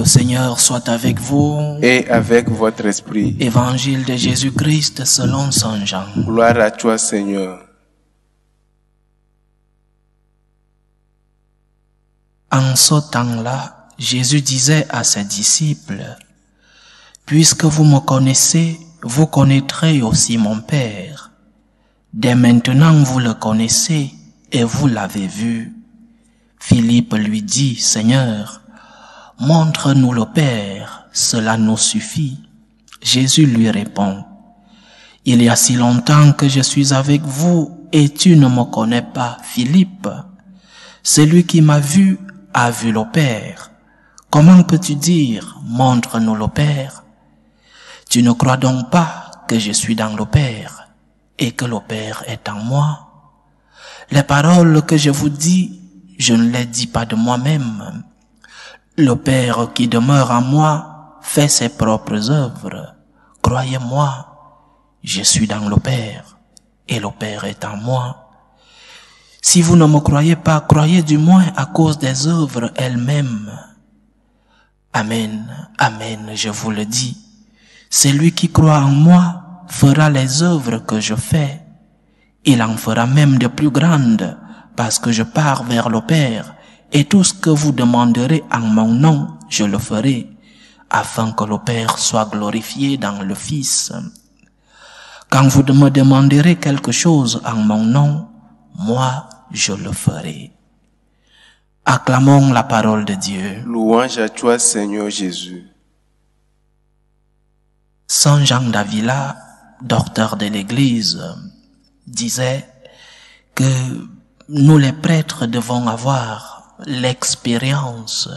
Le Seigneur soit avec vous. Et avec votre esprit. Évangile de Jésus-Christ selon Saint Jean. Gloire à toi, Seigneur. En ce temps-là, Jésus disait à ses disciples, « Puisque vous me connaissez, vous connaîtrez aussi mon Père. Dès maintenant vous le connaissez et vous l'avez vu. » Philippe lui dit, « Seigneur, montre-nous le Père, cela nous suffit. » Jésus lui répond, « Il y a si longtemps que je suis avec vous et tu ne me connais pas, Philippe. Celui qui m'a vu a vu le Père. Comment peux-tu dire, montre-nous le Père? Tu ne crois donc pas que je suis dans le Père et que le Père est en moi? Les paroles que je vous dis, je ne les dis pas de moi-même. Le Père qui demeure en moi fait ses propres œuvres. Croyez-moi, je suis dans le Père et le Père est en moi. Si vous ne me croyez pas, croyez du moins à cause des œuvres elles-mêmes. Amen, amen, je vous le dis. Celui qui croit en moi fera les œuvres que je fais. Il en fera même de plus grandes, parce que je pars vers le Père, et tout ce que vous demanderez en mon nom, je le ferai, afin que le Père soit glorifié dans le Fils. Quand vous me demanderez quelque chose en mon nom, moi, je le ferai. Acclamons la parole de Dieu. Louange à toi, Seigneur Jésus. Saint Jean d'Avila, docteur de l'Église, disait que nous les prêtres devons avoir l'expérience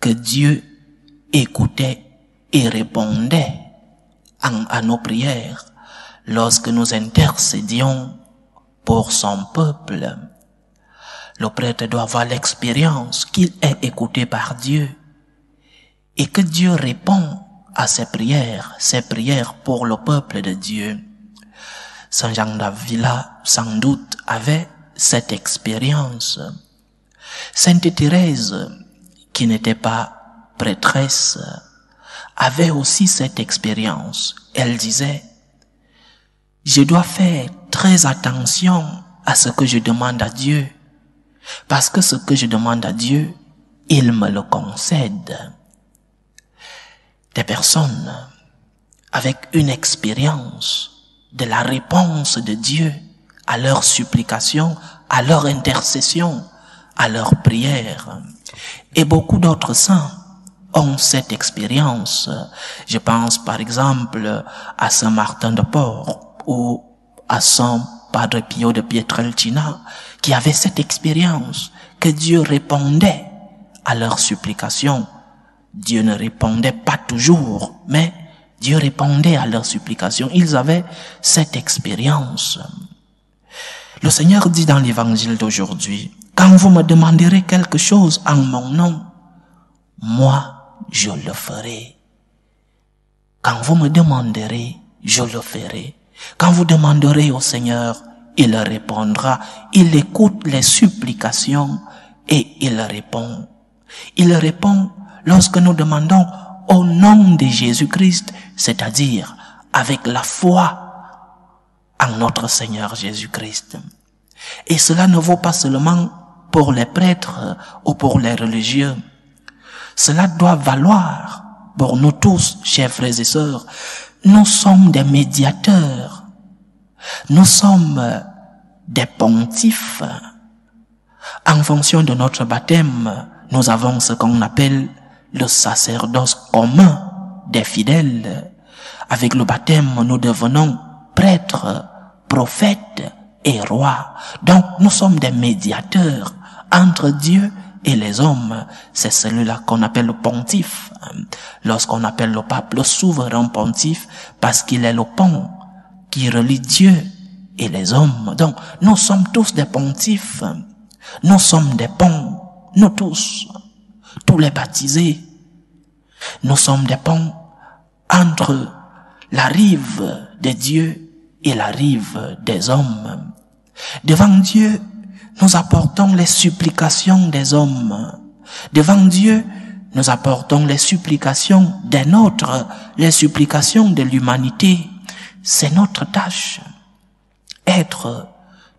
que Dieu écoutait et répondait à nos prières lorsque nous intercédions pour son peuple. Le prêtre doit avoir l'expérience qu'il est écouté par Dieu et que Dieu répond à ses prières pour le peuple de Dieu. Saint Jean d'Avila, sans doute, avait cette expérience. Sainte Thérèse, qui n'était pas prêtresse, avait aussi cette expérience. Elle disait, « Je dois faire très attention à ce que je demande à Dieu, parce que ce que je demande à Dieu, il me le concède. » Des personnes avec une expérience de la réponse de Dieu à leurs supplications, à leur intercession, à leurs prières. Et beaucoup d'autres saints ont cette expérience. Je pense par exemple à Saint Martin de Porres ou à Saint Padre Pio de Pietrelcina qui avaient cette expérience que Dieu répondait à leurs supplications. Dieu ne répondait pas toujours, mais Dieu répondait à leurs supplications. Ils avaient cette expérience. Le Seigneur dit dans l'évangile d'aujourd'hui, « Quand vous me demanderez quelque chose en mon nom, moi, je le ferai. Quand vous me demanderez, je le ferai. Quand vous demanderez au Seigneur, il répondra. Il écoute les supplications et il répond. Il répond lorsque nous demandons au nom de Jésus-Christ, c'est-à-dire avec la foi en notre Seigneur Jésus-Christ. Et cela ne vaut pas seulement pour les prêtres ou pour les religieux. Cela doit valoir pour nous tous, chers frères et sœurs. Nous sommes des médiateurs. Nous sommes des pontifes. En fonction de notre baptême, nous avons ce qu'on appelle le sacerdoce commun des fidèles. Avec le baptême, nous devenons prêtres, prophètes et rois. Donc, nous sommes des médiateurs entre Dieu et les hommes. C'est celui-là qu'on appelle le pontife. Lorsqu'on appelle le pape le souverain pontife, parce qu'il est le pont qui relie Dieu et les hommes. Donc, nous sommes tous des pontifes. Nous sommes des ponts. Nous tous les baptisés. Nous sommes des ponts entre la rive de Dieu et la rive des hommes. Devant Dieu, nous apportons les supplications des hommes. Devant Dieu, Nous apportons les supplications des nôtres, les supplications de l'humanité. C'est notre tâche. Être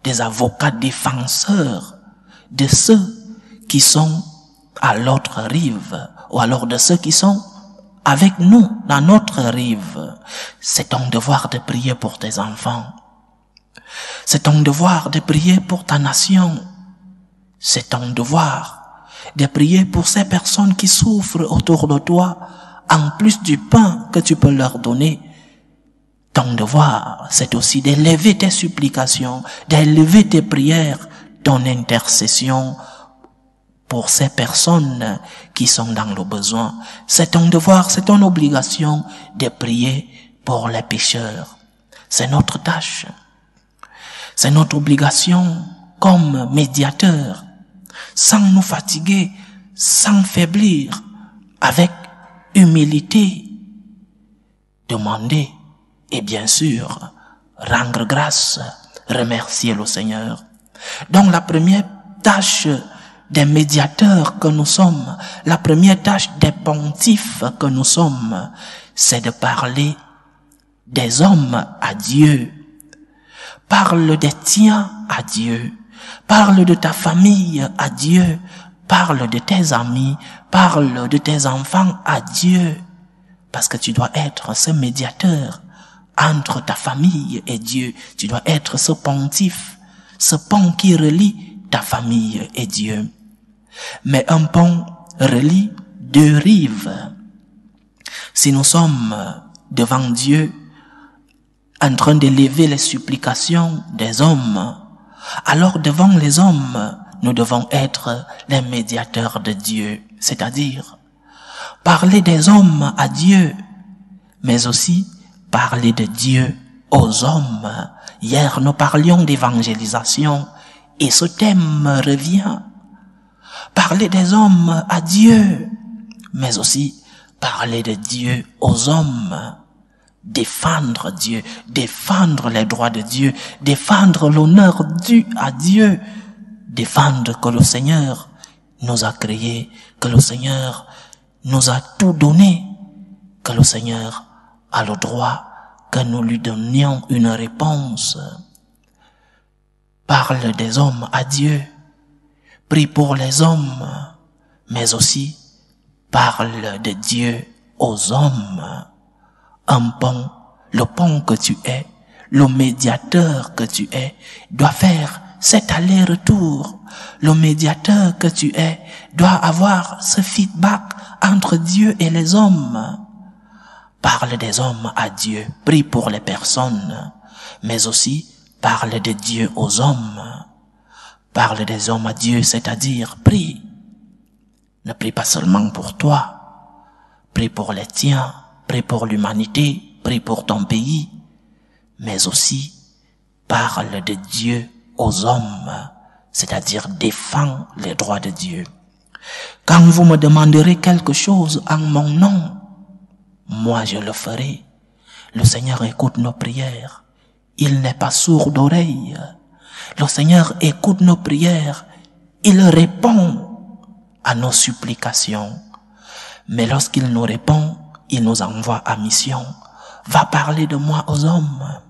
des avocats défenseurs de ceux qui sont à l'autre rive, ou alors de ceux qui sont avec nous dans notre rive. C'est ton devoir de prier pour tes enfants. C'est ton devoir de prier pour ta nation. C'est ton devoir de prier pour ces personnes qui souffrent autour de toi, en plus du pain que tu peux leur donner. Ton devoir, c'est aussi d'élever tes supplications, d'élever tes prières, ton intercession pour ces personnes qui sont dans le besoin. C'est ton devoir, c'est ton obligation de prier pour les pécheurs. C'est notre tâche. C'est notre obligation comme médiateur, sans nous fatiguer, sans faiblir, avec humilité, demander et bien sûr rendre grâce, remercier le Seigneur. Donc la première tâche des médiateurs que nous sommes, la première tâche des pontifes que nous sommes, c'est de parler des hommes à Dieu. Parle des tiens à Dieu. Parle de ta famille à Dieu. Parle de tes amis. Parle de tes enfants à Dieu. Parce que tu dois être ce médiateur entre ta famille et Dieu. Tu dois être ce pontife, ce pont qui relie ta famille et Dieu. Mais un pont relie deux rives. Si nous sommes devant Dieu, en train d'élever les supplications des hommes, alors devant les hommes, nous devons être les médiateurs de Dieu, c'est-à-dire parler des hommes à Dieu, mais aussi parler de Dieu aux hommes. Hier, nous parlions d'évangélisation et ce thème revient. Parler des hommes à Dieu, mais aussi parler de Dieu aux hommes. Défendre Dieu, défendre les droits de Dieu, défendre l'honneur dû à Dieu, défendre que le Seigneur nous a créés, que le Seigneur nous a tout donné, que le Seigneur a le droit que nous lui donnions une réponse. Parle des hommes à Dieu, prie pour les hommes, mais aussi parle de Dieu aux hommes. Un pont, le pont que tu es, le médiateur que tu es, doit faire cet aller-retour. Le médiateur que tu es doit avoir ce feedback entre Dieu et les hommes. Parle des hommes à Dieu, prie pour les personnes, mais aussi parle de Dieu aux hommes. Parle des hommes à Dieu, c'est-à-dire prie. Ne prie pas seulement pour toi, prie pour les tiens. Prie pour l'humanité, prie pour ton pays, mais aussi parle de Dieu aux hommes, c'est-à-dire défends les droits de Dieu. Quand vous me demanderez quelque chose en mon nom, moi je le ferai. Le Seigneur écoute nos prières. Il n'est pas sourd d'oreille. Le Seigneur écoute nos prières. Il répond à nos supplications. Mais lorsqu'il nous répond, il nous envoie à mission. Va parler de moi aux hommes.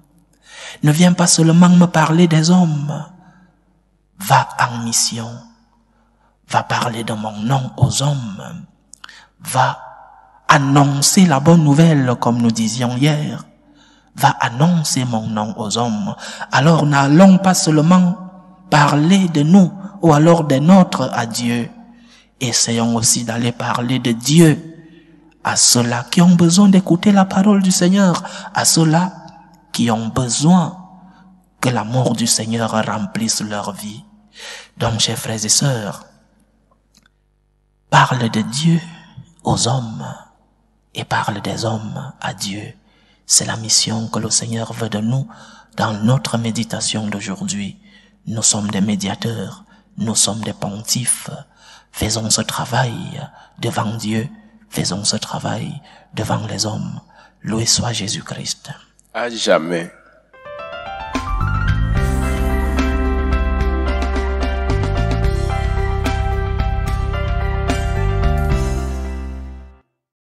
Ne viens pas seulement me parler des hommes. Va en mission. Va parler de mon nom aux hommes. Va annoncer la bonne nouvelle comme nous disions hier. Va annoncer mon nom aux hommes. Alors n'allons pas seulement parler de nous ou alors des nôtres à Dieu. Essayons aussi d'aller parler de Dieu à ceux-là qui ont besoin d'écouter la parole du Seigneur, à ceux-là qui ont besoin que l'amour du Seigneur remplisse leur vie. Donc, chers frères et sœurs, parle de Dieu aux hommes et parle des hommes à Dieu. C'est la mission que le Seigneur veut de nous dans notre méditation d'aujourd'hui. Nous sommes des médiateurs, nous sommes des pontifes. Faisons ce travail devant Dieu. Faisons ce travail devant les hommes. Loué soit Jésus-Christ. À jamais.